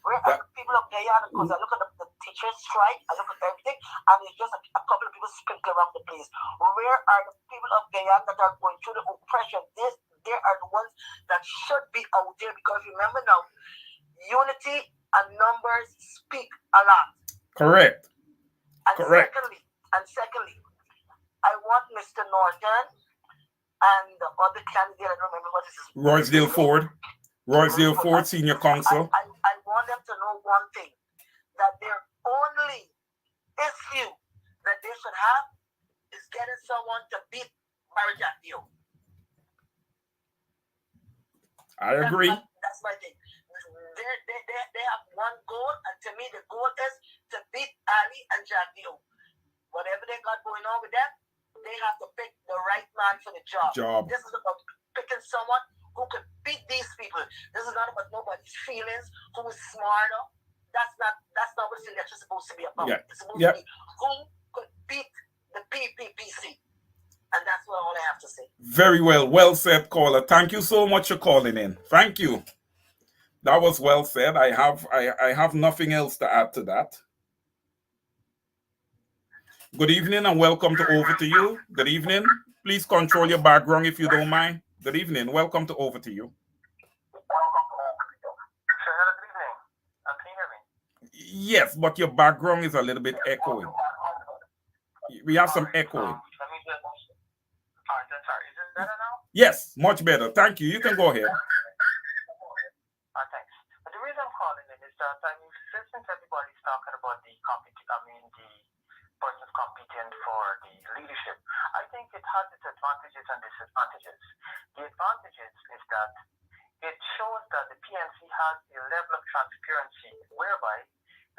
Where are the people of Guyana? Because I look at the teachers' strike, I look at everything, and it's just a couple of people sprinkled around the place. Where are the people of Guyana that are going through the oppression? They are the ones that should be out there, because remember now, unity and numbers speak a lot. Correct. And Correct. Secondly, I want Mr. Norton and the other candidate, I don't remember what his name. Roysdale Ford, Senior Counsel. I want them to know one thing, that their only issue that they should have is getting someone to beat Marajatio. I agree. That's my thing. They have one goal, and to me, the goal is to beat Ali and Jatio. Whatever they got going on with them, they have to pick the right man for the job. This is about picking someone who could beat these people. This is not about nobody's feelings, who is smarter. That's not what the election is supposed to be about. Yeah. It's supposed to be who could beat the PPPC. And that's what all I have to say. Very well. Well said, caller. Thank you so much for calling in. Thank you. That was well said. I have nothing else to add to that. Good evening and welcome to Over to You. Good evening. Please control your background if you don't mind. Good evening. Welcome to Over to You. Yes, but your background is a little bit echoing. We have some echoing. Sorry, is it better now? Yes, much better. Thank you. You can go ahead. Thanks. But the reason I'm calling in is that since everybody's talking about the persons competing for the leadership, I think it has its advantages and disadvantages. The advantages is that it shows that the PNC has a level of transparency whereby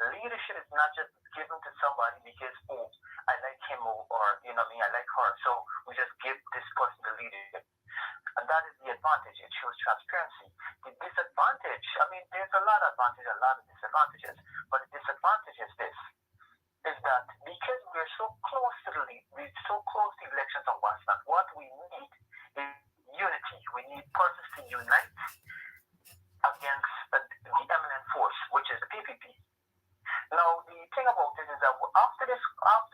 the leadership is not just given to somebody because, oh, I like him or I like her, so we just give this person the leadership. And that is the advantage. It shows transparency. The disadvantage, there's a lot of advantages, a lot of disadvantages, but the disadvantage is this, is that because we're so close to elections on WhatsApp, what we need is unity. We need persons to unite against the eminent force, which is the PPP. Now, the thing about it is that after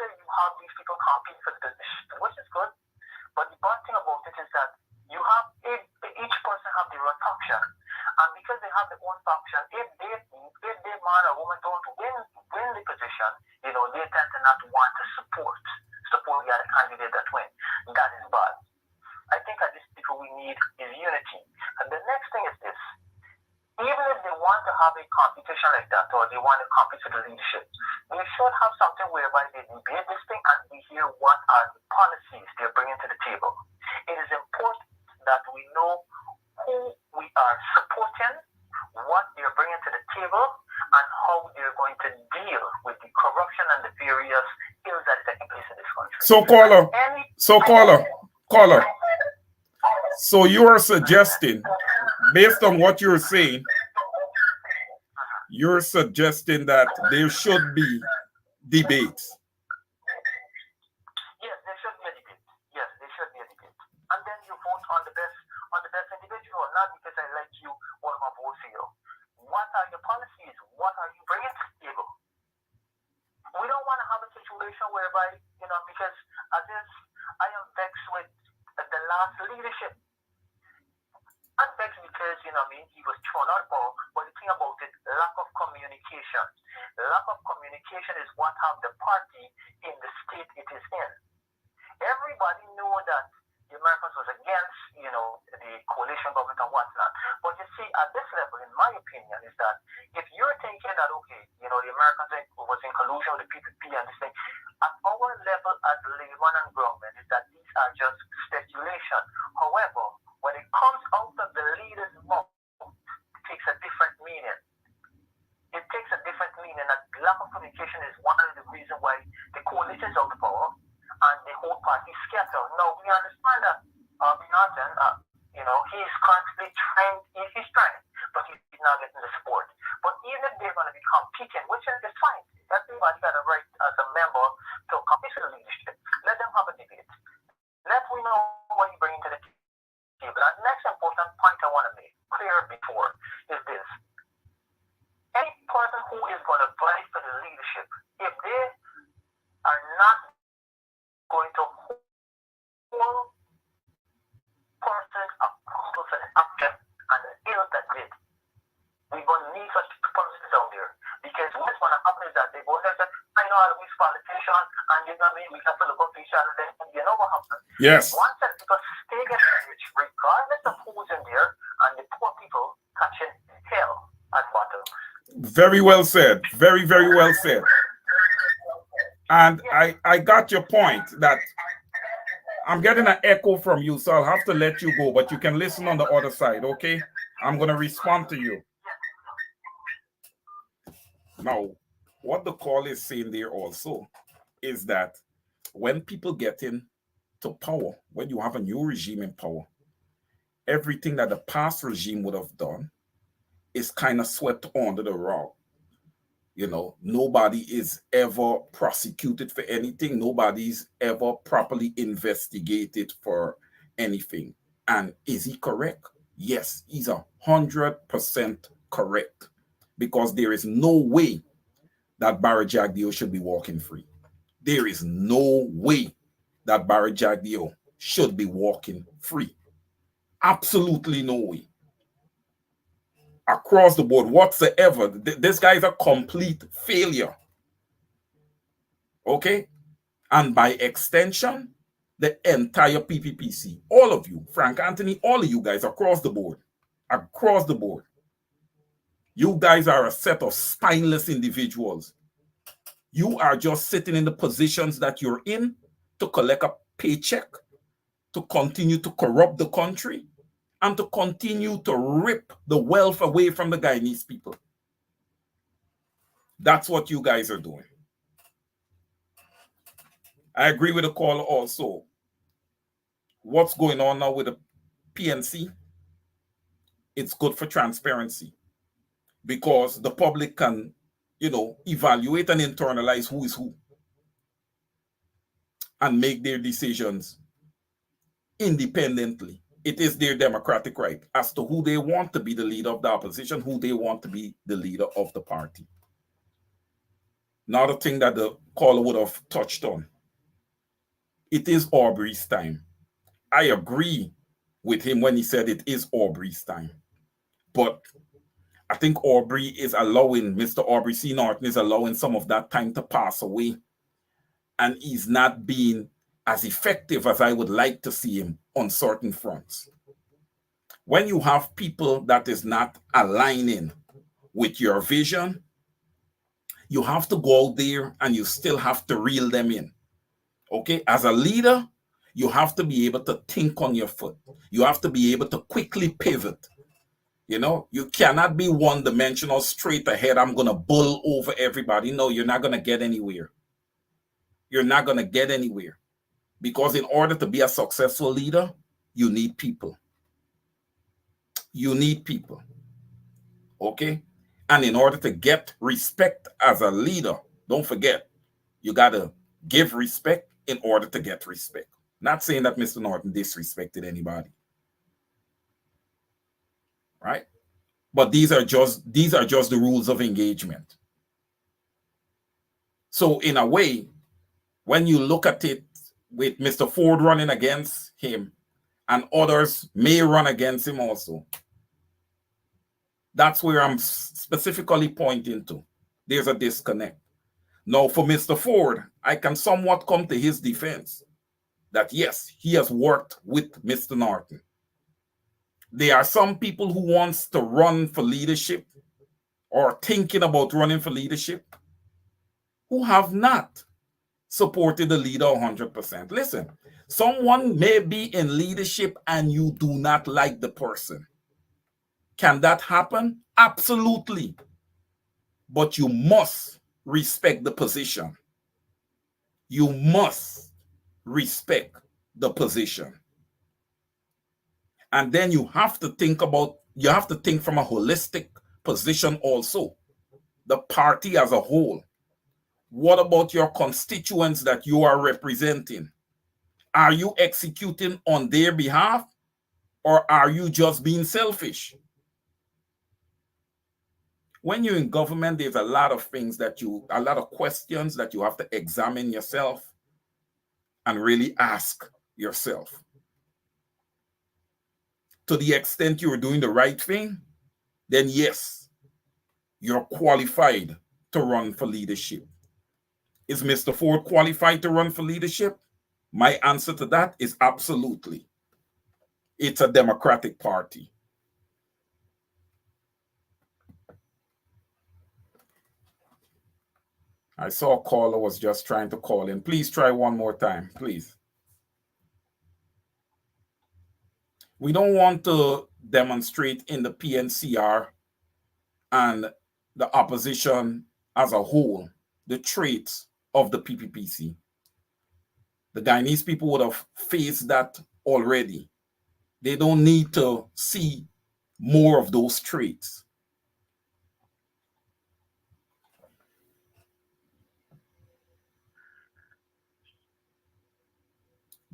you have these people compete for the position, which is good, but the bad thing about it is that you have each person have their own faction, and because they have their own faction, if they man or woman don't win the position, they tend to not want to support the other candidate that win. That is bad. I think at this people we need is unity. And the next thing is this. Even if they want to have a competition like that, or they want to compete for the leadership, they should have something whereby they debate this thing and we hear what are the policies they're bringing to the table. It is important that we know who we are supporting, what they're bringing to the table, and how they're going to deal with the corruption and the various ills that are taking place in this country. So you are suggesting, based on what you're saying, you're suggesting that there should be debates. Yes, there should be a debate. Yes, there should be a debate. And then you vote on the best individual, not because I like you or I'm vote for you. What are your policies? What are you bringing to the table? We don't want to have a situation whereby, because I am vexed with the last leadership. I'm vexed because, he was thrown out ball, but the thing about it, lack of communication. Lack of communication is what have the party in the state it is in. Everybody knew that the Americans was against, the coalition government and whatnot. But you see, at this level, in my opinion, is that if you're thinking that, okay, the Americans was in collusion with the PPP and this thing, at our level as layman and government, is that these are just speculation. However, when it comes out of the leader's mouth, it takes a different meaning. It takes a different meaning. And lack of communication is one of the reasons why the coalition is out of power and the whole party is scattered. Now, we understand that he's constantly trying, he's trying, but he's not getting the support. these politicians, and you know what I mean, we have to look official, and then you know what happens. Yes. Once that people stay rich, regardless of who's in there, and the poor people catching hell at bottom. Very well said. Very, very well said. And I got your point that I'm getting an echo from you, so I'll have to let you go, but you can listen on the other side, okay? I'm going to respond to you. Now, what the call is saying there also is that when people get into power, when you have a new regime in power, everything that the past regime would have done is kind of swept under the rug. You know, nobody is ever prosecuted for anything. Nobody's ever properly investigated for anything. And is he correct? Yes, he's 100% correct. Because there is no way that Barry Jagdeo should be walking free. There is no way that Barry Jagdeo should be walking free. Absolutely no way. Across the board, whatsoever. This guy is a complete failure. Okay? And by extension, the entire PPPC, all of you, Frank Anthony, all of you guys across the board, you guys are a set of spineless individuals. You are just sitting in the positions that you're in to collect a paycheck, to continue to corrupt the country, and to continue to rip the wealth away from the Guyanese people. That's what you guys are doing. I agree with the caller also. What's going on now with the PNC? It's good for transparency because the public can, you know, evaluate and internalize who is who and make their decisions independently. It is their democratic right as to who they want to be the leader of the opposition, who they want to be the leader of the party. Another thing that the caller would have touched on. It is Aubrey's time. I agree with him when he said it is Aubrey's time. But I think Aubrey is allowing, Mr. Aubrey C. Norton is allowing some of that time to pass away. And he's not being as effective as I would like to see him on certain fronts. When you have people that is not aligning with your vision, you have to go out there and you still have to reel them in. Okay? As a leader, you have to be able to think on your foot. You have to be able to quickly pivot. You know, you cannot be one-dimensional, straight ahead. I'm going to bull over everybody. No, you're not going to get anywhere. You're not going to get anywhere. Because in order to be a successful leader, you need people. You need people. Okay? And in order to get respect as a leader, don't forget, you got to give respect in order to get respect. Not saying that Mr. Norton disrespected anybody. Right? But these are just the rules of engagement. So in a way, when you look at it with Mr. Ford running against him and others may run against him also, that's where I'm specifically pointing to. There's a disconnect. Now, for Mr. Ford, I can somewhat come to his defense that yes, he has worked with Mr. Norton. There are some people who wants to run for leadership or thinking about running for leadership who have not supported the leader 100%. Listen, someone may be in leadership and you do not like the person. Can that happen? Absolutely. But you must respect the position. You must respect the position. And then you have to think from a holistic position also. The party as a whole. What about your constituents that you are representing? Are you executing on their behalf or are you just being selfish? When you're in government, there's a lot of questions that you have to examine yourself and really ask yourself. To the extent you're doing the right thing, then yes, you're qualified to run for leadership. Is Mr. Ford qualified to run for leadership? My answer to that is absolutely. It's a Democratic Party. I saw a caller was just trying to call in. Please try one more time, please. We don't want to demonstrate in the PNCR and the opposition as a whole the traits of the PPPC. The Guyanese people would have faced that already. They don't need to see more of those traits.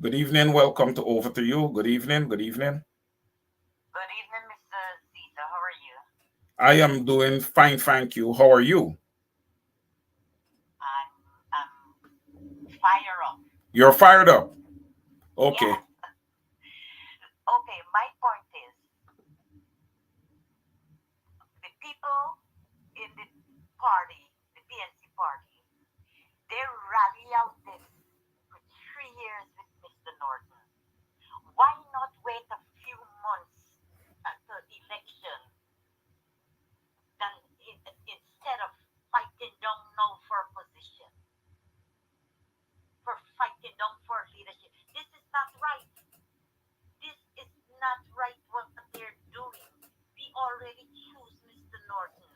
Good evening. Welcome to Over to You. Good evening. Good evening. Good evening, Mr. Caesar. How are you? I am doing fine, thank you. How are you? I'm fired up. You're fired up. Okay. Yes. Okay, my point is the people in the party, the PNC party, they rally out this for 3 years with Mr. Norton. Why not wait a few months until election than instead of fighting down now for position, for fighting down for leadership? This is not right. This is not right what they're doing. We already choose Mr. Norton.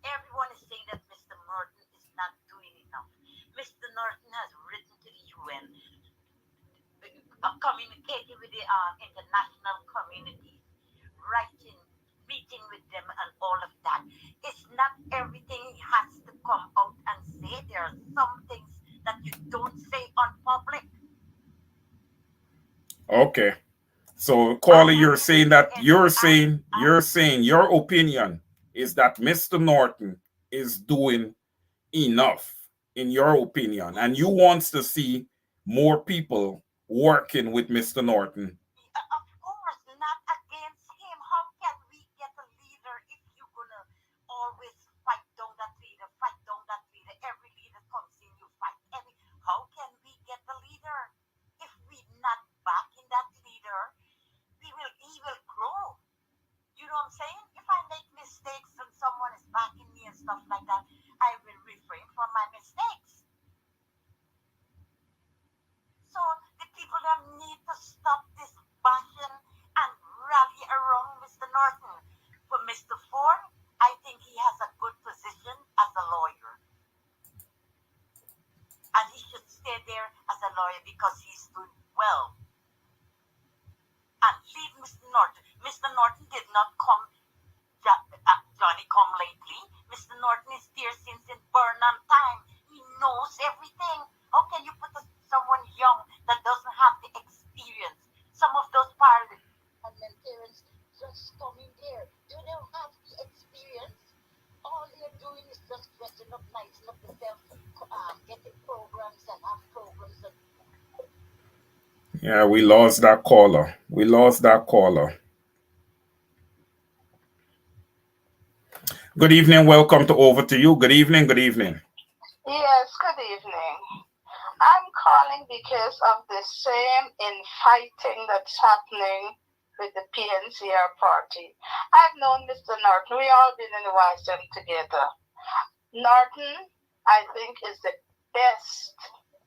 Everyone is saying that Mr. Norton is not doing enough. Mr. Norton has written to the UN, communicating with the international community, writing, meeting with them, and all of that. It's not everything has to come out and say. There are some things that you don't say on public. Okay. So, caller, you're saying that you're saying your opinion is that Mr. Norton is doing enough, in your opinion, and you wants to see more people working with Mr. Norton. Of course, not against him. How can we get a leader if you're gonna always fight down that leader, fight down that leader? Every leader comes in, you fight. How can we get the leader if we're not backing that leader? He will grow. You know what I'm saying? If I make mistakes and someone is backing me and stuff like that, I will refrain from my mistakes. So the people that need to stop this bashing and rally around Mr. Norton. For Mr. Ford, I think he has a good position as a lawyer. And he should stay there as a lawyer because he's doing well. And leave Mr. Norton. Mr. Norton did not come, Johnny come lately. Mr. Norton is there since in Burnham time. He knows everything. How can you put someone young that doesn't have the experience? Some of those parliamentarians just come in there. They don't have the experience. All they're doing is just dressing up, nicing up themselves, getting programs and have programs. Yeah, we lost that caller. Good evening. Welcome to Over to You. Good evening. Yes, good evening. I'm calling because of the same infighting that's happening with the PNCR party. I've known Mr. Norton. We all been in the YSM together. Norton, I think, is the best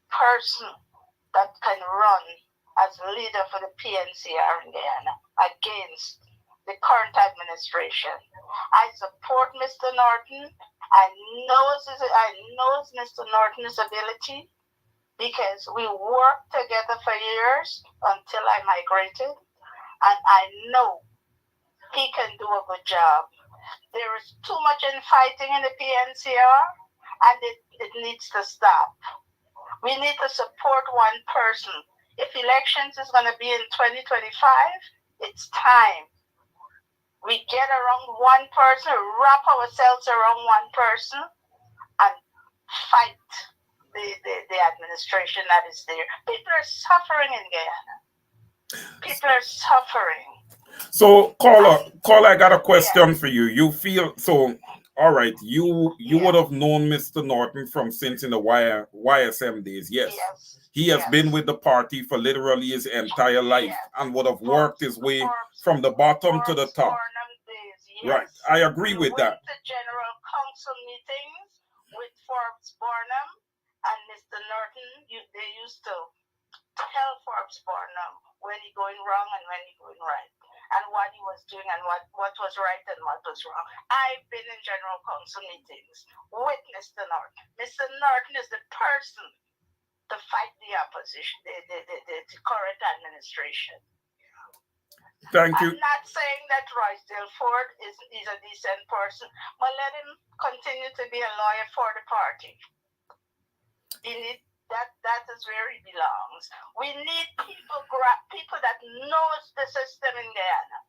person that can run as leader for the PNCR in Guyana against the current administration. I support Mr. Norton. I know Mr. Norton's ability because we worked together for years until I migrated, and I know he can do a good job. There is too much infighting in the PNCR, and it needs to stop. We need to support one person. If elections is going to be in 2025, it's time. We get around one person, wrap ourselves around one person, and fight the administration that is there. People are suffering in Guyana. People are suffering. So, caller, I got a question for you. You feel so? All right, you would have known Mr. Norton from since in the YSM days. Yes. He has been with the party for literally his entire life and would have worked his way from the bottom to the top. Right. I agree with that. The general council meetings with Forbes Barnum and Mr. Norton, they used to tell Forbes Barnum when he going wrong and when he going right, and what he was doing and what was right and what was wrong. I've been in general council meetings with Mr. Norton. Mr. Norton is the person to fight the opposition, the current administration. Thank you. I'm not saying that Roysdale Ford is a decent person, but let him continue to be a lawyer for the party. That is where he belongs. We need people that knows the system in Guyana,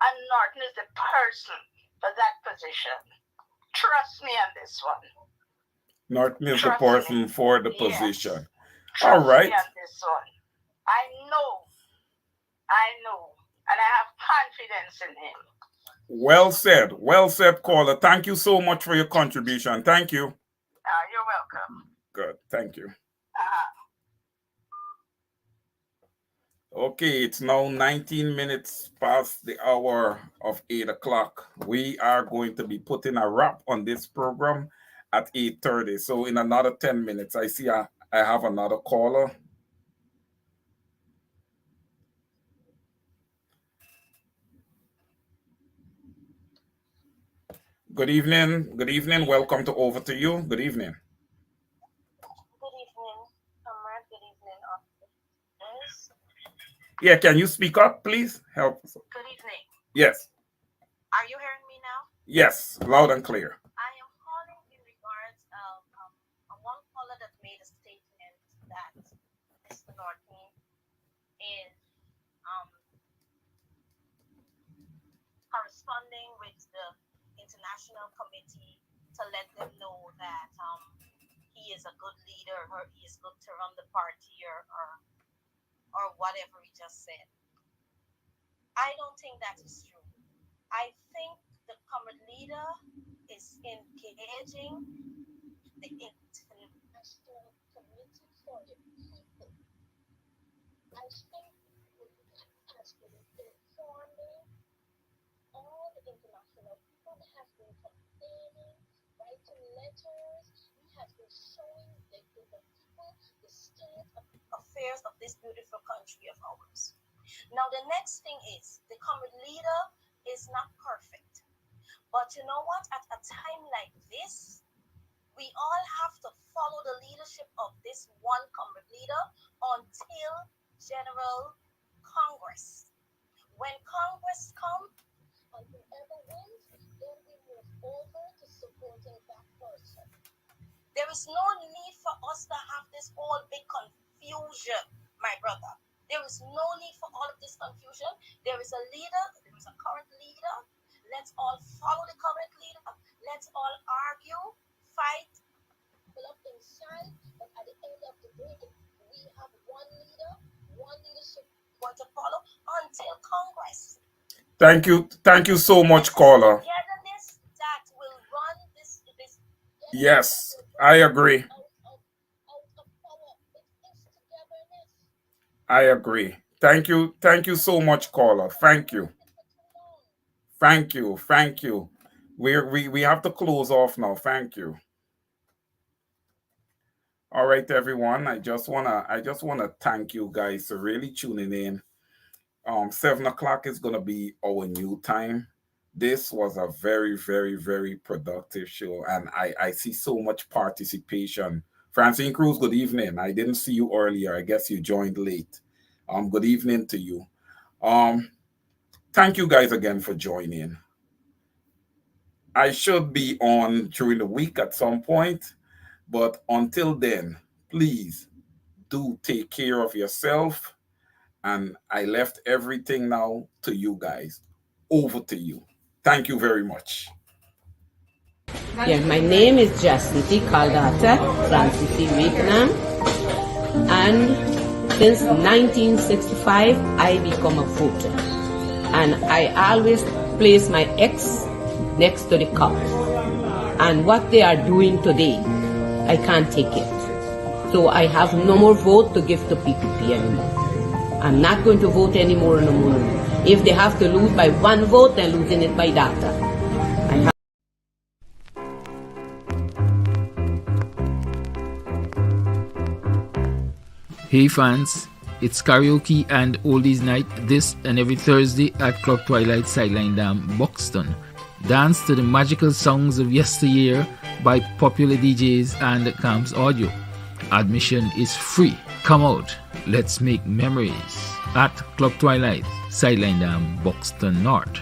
and Norton is the person for that position. Trust me on this one. Norton is the person for the position. Trust all right. me on this one. I know, and I have confidence in him. Well said, caller. Thank you so much for your contribution. Thank you. You're welcome. Good, thank you. Okay, it's now 19 minutes past the hour of 8 o'clock. We are going to be putting a wrap on this program at 8:30. So in another 10 minutes, I see I have another caller. Good evening. Good evening. Welcome to Over to You. Good evening. Good evening, Comrade. Good evening, officers. Yeah, can you speak up, please? Help. Good evening. Yes. Are you hearing me now? Yes, loud and clear. I am calling in regards of one caller that made a statement that Mr. Norton is corresponding with the International Committee to let them know that he is a good leader, or he is good to run the party, or whatever he just said. I don't think that is true. I think the common leader is engaging the international committee for the people. I think that has been informing all the international people, has been campaigning, writing letters. He has been showing the people the state of affairs of this beautiful country of ours. Now, the next thing is the common leader is not perfect. But you know what? At a time like this, we all have to follow the leadership of this one common leader until General Congress. When Congress comes, and whoever wins, then we move over to supporting that person. There is no need for us to have this whole big confusion, my brother. There is no need for all of this confusion. There is a leader, there is a current leader. Let's all follow the current leader. Let's all argue, fight, pull up inside. But at the end of the day, we have one leader, one leadership going to follow until Congress. Thank you so much, caller. Togetherness that will run this. Yes, I agree. I agree. Thank you so much, caller. Thank you. We have to close off now. Thank you. All right, everyone. I just wanna thank you guys for really tuning in. 7 o'clock is gonna be our new time. This was a very, very, very productive show, and I see so much participation. Francine Cruz, good evening. I didn't see you earlier. I guess you joined late. Good evening to you. Thank you guys again for joining. I should be on during the week at some point, but until then, please do take care of yourself. And I left everything now to you guys. Over to you. Thank you very much. Yeah, my name is Jacinti Caldata, Francis C. Vietnam, and since 1965, I become a voter, and I always place my X next to the cup. And what they are doing today, I can't take it. So I have no more vote to give to PPP anymore. I'm not going to vote anymore no more. If they have to lose by one vote, they're losing it by data. Hey fans, it's karaoke and oldies night this and every Thursday at Club Twilight Sideline Dam, Buxton. Dance to the magical songs of yesteryear by popular DJs and Camps Audio. Admission is free. Come out, let's make memories at Club Twilight, Sideline Dam, Buxton North.